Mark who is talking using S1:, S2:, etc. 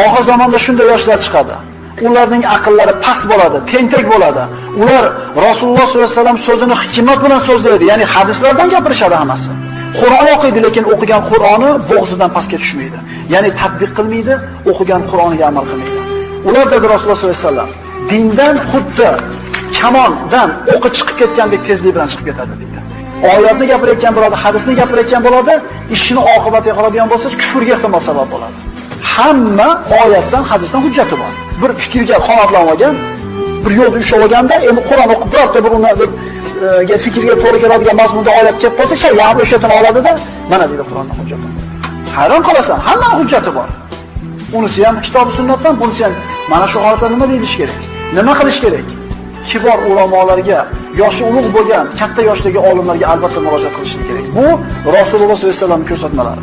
S1: Oxir zamonda shunday yoshlar chiqadi. Ularning aqllari past bo'ladi, tentak bo'ladi. Ular Rasululloh sollallohu alayhi vasallam so'zini hikmat bilan so'zlaydi, ya'ni hadislardan gapirishadi hammasi. Qur'on o'qiydi, lekin o'qigan Qur'oni bo'g'zidan pastga tushmaydi. Ya'ni tatbiq qilmaydi, o'qigan Qur'oniga amal qilmaydi. Ular dedi Rasululloh sollallohu alayhi vasallam, dindan xuddi kamondan o'qi chiqib ketgandek tezlik bilan chiqib ketadi dedi. Oyatni gapirayotgan bo'ladi, hadisni gapirayotgan bo'ladi, ishini oqibatiga qoladigan bo'lsa, kufrga ehtimol sabab bo'ladi. Hamma oyatdan, hadisdan hujjati bor. Bir fikrga qanotlanib olgan, bir yo'lda ushlab olganda, endi Qur'on o'qib birorta bir uni fikrga to'g'ri keladigan mazmunda oyat kelib qolsa, shayam o'shatini oladida, mana deydi Qur'onning hujjati. Hayron qolasan, hamma hujjati bor. Unisi ham kitob sunnatdan, bunisi ham mana shu holatda nima deyish kerak? Nima qilish kerak? Kibor ulamolarga, yoshi ulug' bo'lgan, katta yoshdagi olimlarga albatta murojaat qilish kerak. Bu Rasululloh sollallohu alayhi vasallamning ko'rsatmalari.